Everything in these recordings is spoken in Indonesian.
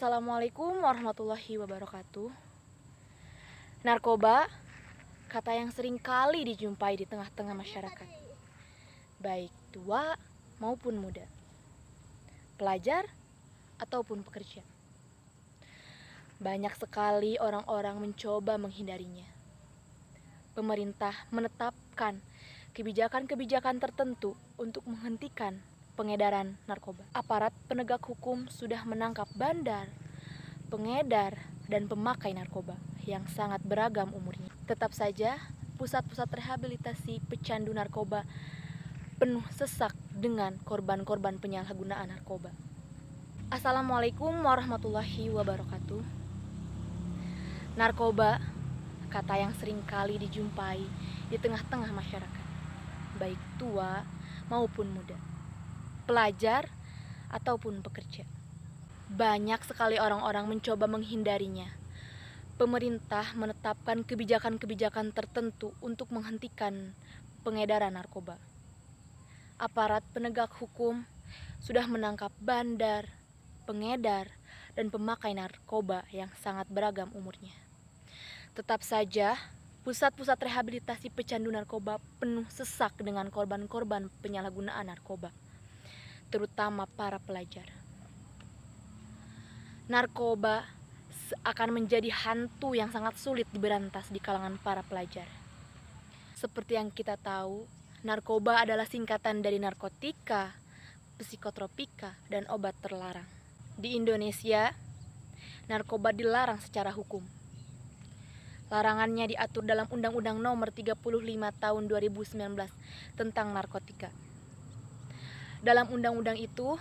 Assalamualaikum warahmatullahi wabarakatuh. Narkoba, kata yang sering kali dijumpai di tengah-tengah masyarakat, baik tua maupun muda, pelajar ataupun pekerja. Banyak sekali orang-orang mencoba menghindarinya. Pemerintah menetapkan kebijakan-kebijakan tertentu untuk menghentikan pengedaran narkoba. Aparat penegak hukum sudah menangkap bandar, pengedar, dan pemakai narkoba yang sangat beragam umurnya. Tetap saja, pusat-pusat rehabilitasi pecandu narkoba penuh sesak dengan korban-korban penyalahgunaan narkoba. Assalamualaikum warahmatullahi wabarakatuh. Narkoba, kata yang sering kali dijumpai di tengah-tengah masyarakat, baik tua maupun muda, pelajar ataupun pekerja. Banyak sekali orang-orang mencoba menghindarinya. Pemerintah menetapkan kebijakan-kebijakan tertentu untuk menghentikan pengedaran narkoba. Aparat penegak hukum sudah menangkap bandar, pengedar, dan pemakai narkoba yang sangat beragam umurnya. Tetap saja, pusat-pusat rehabilitasi pecandu narkoba penuh sesak dengan korban-korban penyalahgunaan narkoba, terutama para pelajar. Narkoba akan menjadi hantu yang sangat sulit diberantas di kalangan para pelajar. Seperti yang kita tahu, narkoba adalah singkatan dari narkotika, psikotropika, dan obat terlarang. Di Indonesia, narkoba dilarang secara hukum. Larangannya diatur dalam Undang-Undang Nomor 35 Tahun 2019 tentang narkotika. Dalam undang-undang itu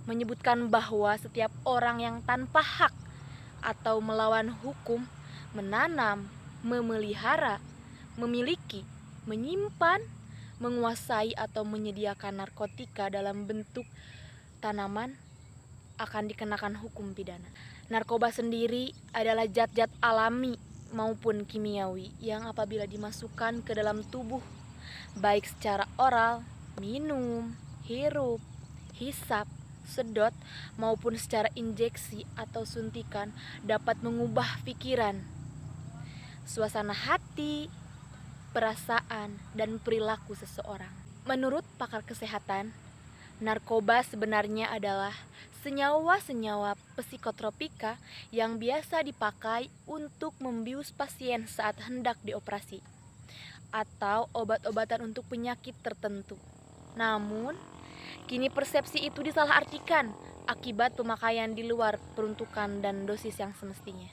menyebutkan bahwa setiap orang yang tanpa hak atau melawan hukum menanam, memelihara, memiliki, menyimpan, menguasai atau menyediakan narkotika dalam bentuk tanaman akan dikenakan hukum pidana. Narkoba sendiri adalah zat-zat alami maupun kimiawi yang apabila dimasukkan ke dalam tubuh, baik secara oral, minum, hirup, hisap, sedot, maupun secara injeksi atau suntikan, dapat mengubah pikiran, suasana hati, perasaan, dan perilaku seseorang. Menurut pakar kesehatan, narkoba sebenarnya adalah senyawa-senyawa psikotropika yang biasa dipakai untuk membius pasien saat hendak dioperasi, atau obat-obatan untuk penyakit tertentu. Namun, kini persepsi itu disalahartikan akibat pemakaian di luar peruntukan dan dosis yang semestinya.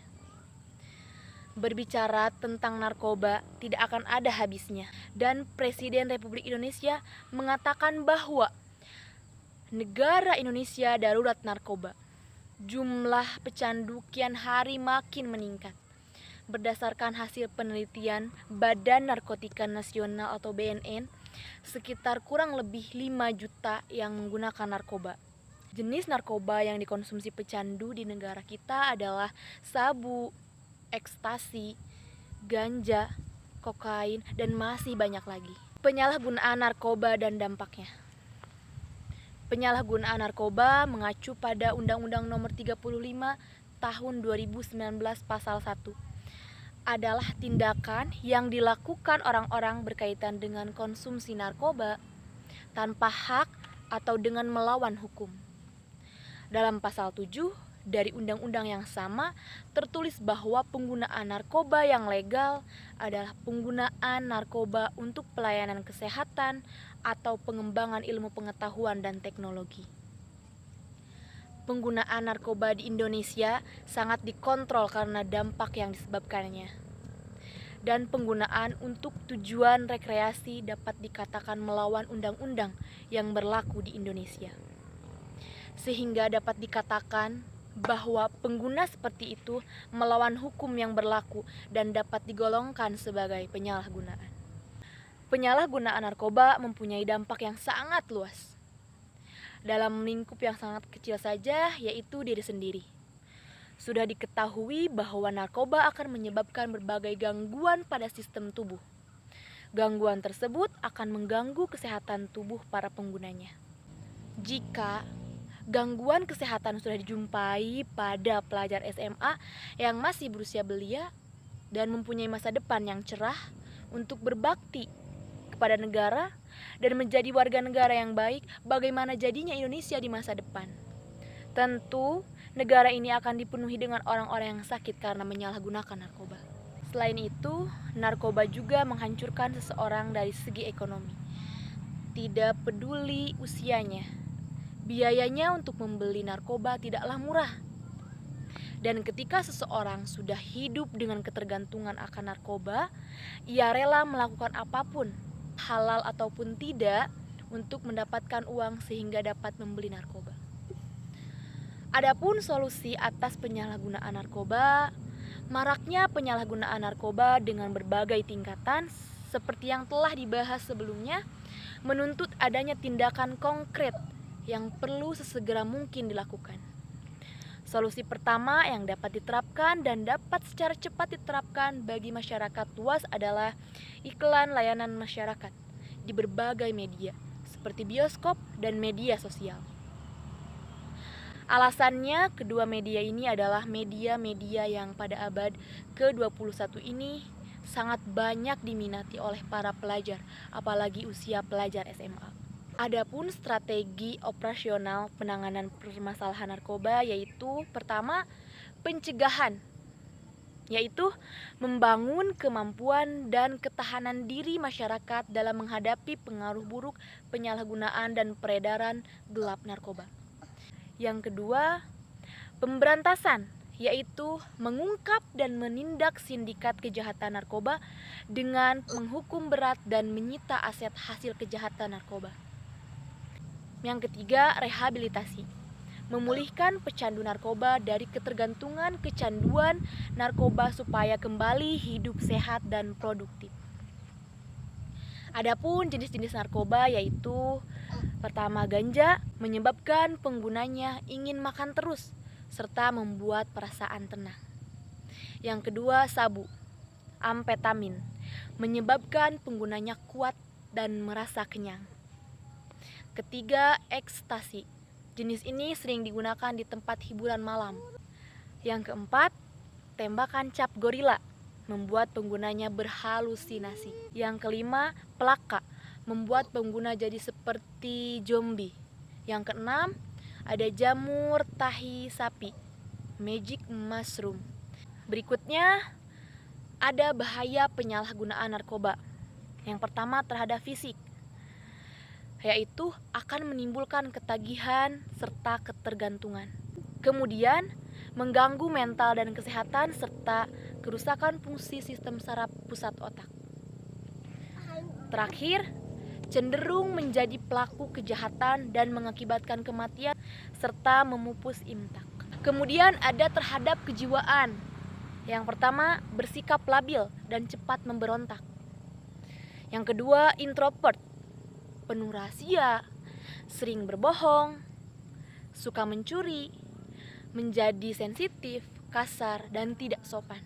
Berbicara tentang narkoba tidak akan ada habisnya, dan Presiden Republik Indonesia mengatakan bahwa negara Indonesia darurat narkoba. Jumlah pecandu kian hari makin meningkat. Berdasarkan hasil penelitian Badan Narkotika Nasional atau BNN, sekitar kurang lebih 5 juta yang menggunakan narkoba. Jenis narkoba yang dikonsumsi pecandu di negara kita adalah sabu, ekstasi, ganja, kokain, dan masih banyak lagi. Penyalahgunaan narkoba dan dampaknya. Penyalahgunaan narkoba mengacu pada Undang-Undang Nomor 35 Tahun 2019 Pasal 1. Adalah tindakan yang dilakukan orang-orang berkaitan dengan konsumsi narkoba tanpa hak atau dengan melawan hukum. Dalam pasal 7 dari undang-undang yang sama tertulis bahwa penggunaan narkoba yang legal adalah penggunaan narkoba untuk pelayanan kesehatan atau pengembangan ilmu pengetahuan dan teknologi. Penggunaan narkoba di Indonesia sangat dikontrol karena dampak yang disebabkannya. Dan penggunaan untuk tujuan rekreasi dapat dikatakan melawan undang-undang yang berlaku di Indonesia. Sehingga dapat dikatakan bahwa pengguna seperti itu melawan hukum yang berlaku dan dapat digolongkan sebagai penyalahgunaan. Penyalahgunaan narkoba mempunyai dampak yang sangat luas. Dalam lingkup yang sangat kecil saja, yaitu diri sendiri. Sudah diketahui bahwa narkoba akan menyebabkan berbagai gangguan pada sistem tubuh. Gangguan tersebut akan mengganggu kesehatan tubuh para penggunanya. Jika Gangguan kesehatan sudah dijumpai pada pelajar SMA yang masih berusia belia dan mempunyai masa depan yang cerah untuk berbakti kepada negara dan menjadi warga negara yang baik. Bagaimana jadinya Indonesia di masa depan? Tentu, negara ini akan dipenuhi dengan orang-orang yang sakit karena menyalahgunakan narkoba. Selain itu, narkoba juga menghancurkan seseorang dari segi ekonomi. Tidak peduli usianya, biayanya untuk membeli narkoba tidaklah murah. Dan ketika seseorang sudah hidup dengan ketergantungan akan narkoba, ia rela melakukan apapun, halal ataupun tidak, untuk mendapatkan uang sehingga dapat membeli narkoba. Adapun solusi atas penyalahgunaan narkoba, maraknya penyalahgunaan narkoba dengan berbagai tingkatan seperti yang telah dibahas sebelumnya, menuntut adanya tindakan konkret yang perlu sesegera mungkin dilakukan. Solusi pertama yang dapat diterapkan dan dapat secara cepat diterapkan bagi masyarakat luas adalah iklan layanan masyarakat di berbagai media seperti bioskop dan media sosial. Alasannya, kedua media ini adalah media-media yang pada abad ke-21 ini sangat banyak diminati oleh para pelajar, apalagi usia pelajar SMA. Adapun strategi operasional penanganan permasalahan narkoba yaitu pertama, pencegahan, yaitu membangun kemampuan dan ketahanan diri masyarakat dalam menghadapi pengaruh buruk penyalahgunaan dan peredaran gelap narkoba. Yang kedua, pemberantasan, yaitu mengungkap dan menindak sindikat kejahatan narkoba dengan menghukum berat dan menyita aset hasil kejahatan narkoba. Yang ketiga, rehabilitasi, memulihkan pecandu narkoba dari ketergantungan kecanduan narkoba supaya kembali hidup sehat dan produktif. Adapun jenis-jenis narkoba yaitu pertama, ganja, menyebabkan penggunanya ingin makan terus serta membuat perasaan tenang. Yang kedua, sabu, amfetamin, menyebabkan penggunanya kuat dan merasa kenyang. Ketiga, ekstasi. Jenis ini sering digunakan di tempat hiburan malam. Yang keempat, tembakan cap gorila, membuat penggunanya berhalusinasi. Yang kelima, pelaka, membuat pengguna jadi seperti zombie. Yang keenam, ada jamur tahi sapi, magic mushroom. Berikutnya, ada bahaya penyalahgunaan narkoba. Yang pertama, terhadap fisik, yaitu akan menimbulkan ketagihan serta ketergantungan. Kemudian, mengganggu mental dan kesehatan serta kerusakan fungsi sistem saraf pusat otak. Terakhir, cenderung menjadi pelaku kejahatan dan mengakibatkan kematian serta memupus imtak. Kemudian ada terhadap kejiwaan. Yang pertama, bersikap labil dan cepat memberontak. Yang kedua, introvert, penuh rahasia, sering berbohong, suka mencuri, menjadi sensitif, kasar, dan tidak sopan.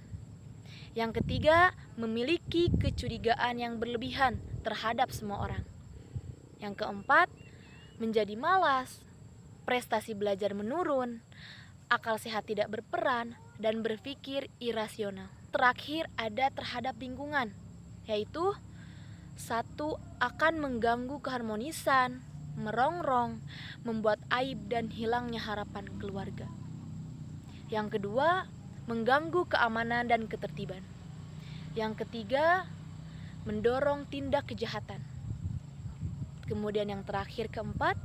Yang ketiga, memiliki kecurigaan yang berlebihan terhadap semua orang. Yang keempat, menjadi malas, prestasi belajar menurun, akal sehat tidak berperan, dan berpikir irasional. Terakhir, ada terhadap lingkungan, yaitu satu, akan mengganggu keharmonisan, merongrong, membuat aib dan hilangnya harapan keluarga. Yang kedua, mengganggu keamanan dan ketertiban. Yang ketiga, mendorong tindak kejahatan. Kemudian yang terakhir, keempat,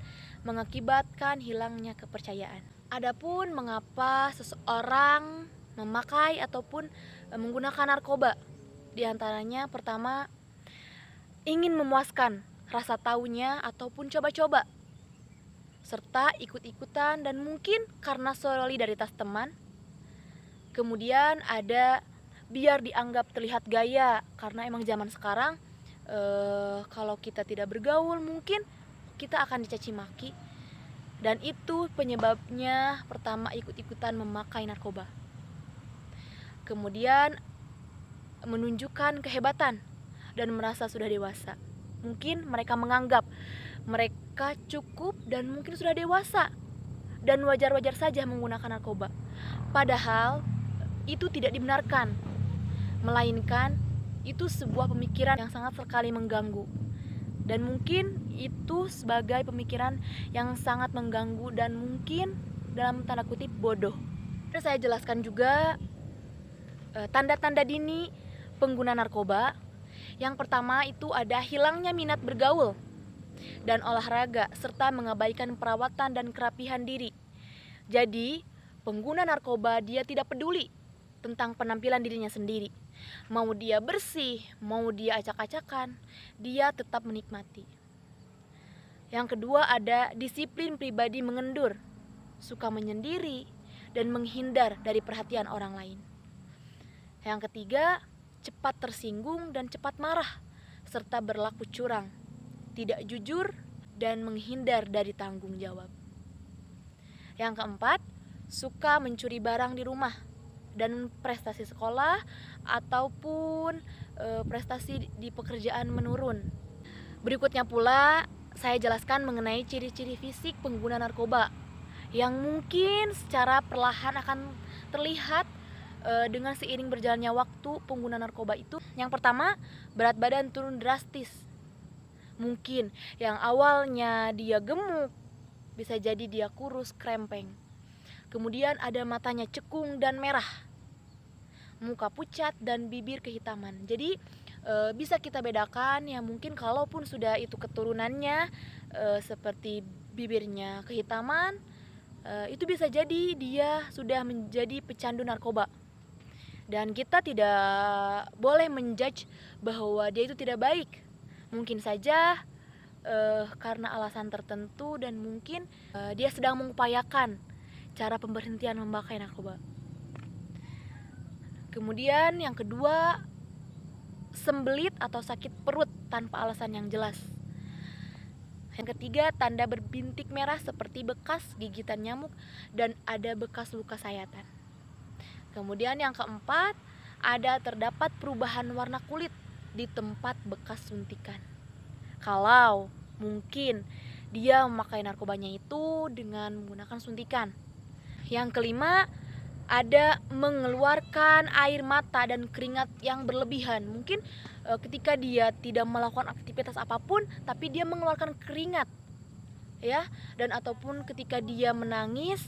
mengakibatkan hilangnya kepercayaan. Adapun mengapa seseorang memakai ataupun menggunakan narkoba? Di antaranya pertama, ingin memuaskan rasa taunya ataupun coba-coba, serta ikut-ikutan dan mungkin karena solidaritas teman. Kemudian ada biar dianggap terlihat gaya, karena emang zaman sekarang kalau kita tidak bergaul mungkin kita akan dicaci maki, dan itu penyebabnya pertama ikut-ikutan memakai narkoba. Kemudian menunjukkan kehebatan dan merasa sudah dewasa. Mungkin mereka menganggap mereka cukup dan mungkin sudah dewasa, dan wajar-wajar saja menggunakan narkoba. Padahal itu tidak dibenarkan, melainkan itu sebuah pemikiran yang sangat sekali mengganggu. Dan mungkin itu sebagai pemikiran yang sangat mengganggu dan mungkin dalam tanda kutip bodoh. Dan saya jelaskan juga tanda-tanda dini pengguna narkoba. Yang pertama itu ada hilangnya minat bergaul dan olahraga serta mengabaikan perawatan dan kerapihan diri. Jadi, pengguna narkoba dia tidak peduli tentang penampilan dirinya sendiri. Mau dia bersih, mau dia acak-acakan, dia tetap menikmati. Yang kedua ada disiplin pribadi mengendur, suka menyendiri dan menghindar dari perhatian orang lain. Yang ketiga, cepat tersinggung dan cepat marah, serta berlaku curang, tidak jujur, dan menghindar dari tanggung jawab. Yang keempat, suka mencuri barang di rumah dan prestasi sekolah ataupun prestasi di pekerjaan menurun. Berikutnya pula, saya jelaskan mengenai ciri-ciri fisik pengguna narkoba yang mungkin secara perlahan akan terlihat dengan seiring berjalannya waktu pengguna narkoba itu. Yang pertama, berat badan turun drastis. Mungkin yang awalnya dia gemuk, bisa jadi dia kurus, krempeng. Kemudian ada matanya cekung dan merah, muka pucat dan bibir kehitaman. Jadi bisa kita bedakan ya, mungkin kalaupun sudah itu keturunannya seperti bibirnya kehitaman, itu bisa jadi dia sudah menjadi pecandu narkoba. Dan kita tidak boleh menjudge bahwa dia itu tidak baik. Mungkin saja karena alasan tertentu dan mungkin dia sedang mengupayakan cara pemberhentian memakai narkoba. Kemudian yang kedua, sembelit atau sakit perut tanpa alasan yang jelas. Yang ketiga, tanda berbintik merah seperti bekas gigitan nyamuk dan ada bekas luka sayatan. Kemudian yang keempat, ada terdapat perubahan warna kulit di tempat bekas suntikan. Kalau mungkin dia memakai narkobanya itu dengan menggunakan suntikan. Yang kelima, ada mengeluarkan air mata dan keringat yang berlebihan. Mungkin ketika dia tidak melakukan aktivitas apapun tapi dia mengeluarkan keringat, ya, dan ataupun ketika dia menangis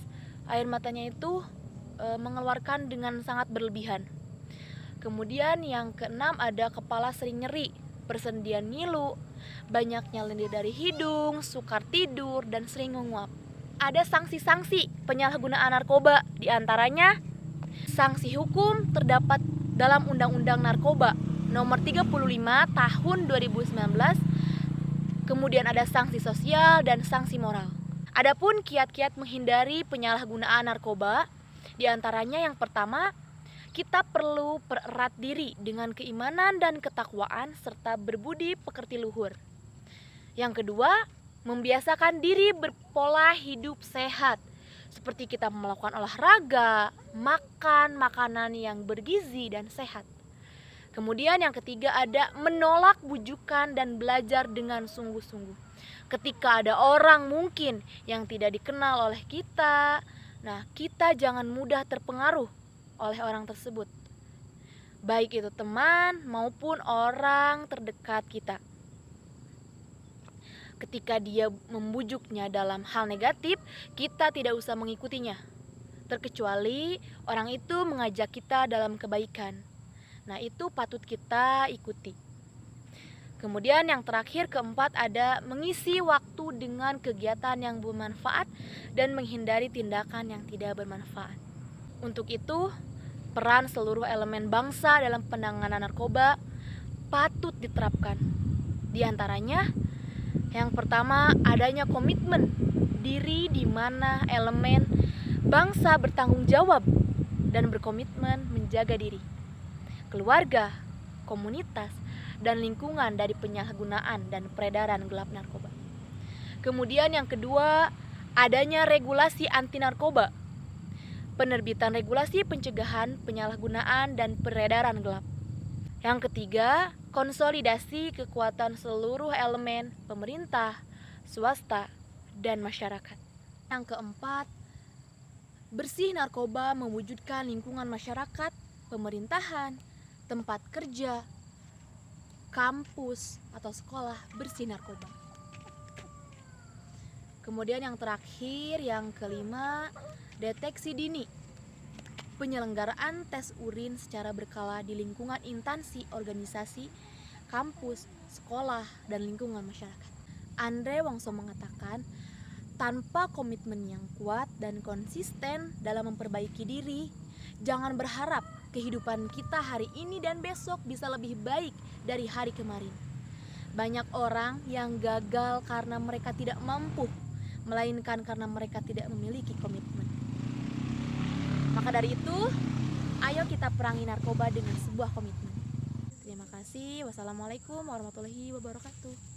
air matanya itu mengeluarkan dengan sangat berlebihan. Kemudian yang keenam, ada kepala sering nyeri, persendian ngilu, banyaknya lendir dari hidung, sukar tidur, dan sering menguap. Ada sanksi-sanksi penyalahgunaan narkoba, diantaranya sanksi hukum terdapat dalam Undang-Undang Narkoba Nomor 35 Tahun 2019. Kemudian ada sanksi sosial dan sanksi moral. Adapun kiat-kiat menghindari penyalahgunaan narkoba, diantaranya yang pertama, kita perlu pererat diri dengan keimanan dan ketakwaan serta berbudi pekerti luhur. Yang kedua, membiasakan diri berpola hidup sehat, seperti kita melakukan olahraga, makan makanan yang bergizi dan sehat. Kemudian yang ketiga, ada menolak bujukan dan belajar dengan sungguh-sungguh. Ketika ada orang mungkin yang tidak dikenal oleh kita, nah kita jangan mudah terpengaruh oleh orang tersebut, baik itu teman maupun orang terdekat kita. Ketika dia membujuknya dalam hal negatif, kita tidak usah mengikutinya, terkecuali orang itu mengajak kita dalam kebaikan. Nah, itu patut kita ikuti. Kemudian yang terakhir, keempat, ada mengisi waktu dengan kegiatan yang bermanfaat dan menghindari tindakan yang tidak bermanfaat. Untuk itu, peran seluruh elemen bangsa dalam penanganan narkoba patut diterapkan. Di antaranya, yang pertama, adanya komitmen diri di mana elemen bangsa bertanggung jawab dan berkomitmen menjaga diri, keluarga, komunitas, dan lingkungan dari penyalahgunaan dan peredaran gelap narkoba. Kemudian yang kedua, adanya regulasi anti narkoba, penerbitan regulasi pencegahan penyalahgunaan dan peredaran gelap. Yang ketiga, konsolidasi kekuatan seluruh elemen pemerintah, swasta, dan masyarakat. Yang keempat, Bersih narkoba mewujudkan lingkungan masyarakat, pemerintahan, tempat kerja, kampus, atau sekolah bersih narkoba. Kemudian yang terakhir, yang kelima, deteksi dini. Penyelenggaraan tes urin secara berkala di lingkungan instansi, organisasi, kampus, sekolah, dan lingkungan masyarakat. Andre Wongso mengatakan, tanpa komitmen yang kuat dan konsisten dalam memperbaiki diri, jangan berharap kehidupan kita hari ini dan besok bisa lebih baik dari hari kemarin. Banyak orang yang gagal karena mereka tidak mampu, melainkan karena mereka tidak memiliki komitmen. Maka dari itu, ayo kita perangi narkoba dengan sebuah komitmen. Terima kasih. Wassalamualaikum warahmatullahi wabarakatuh.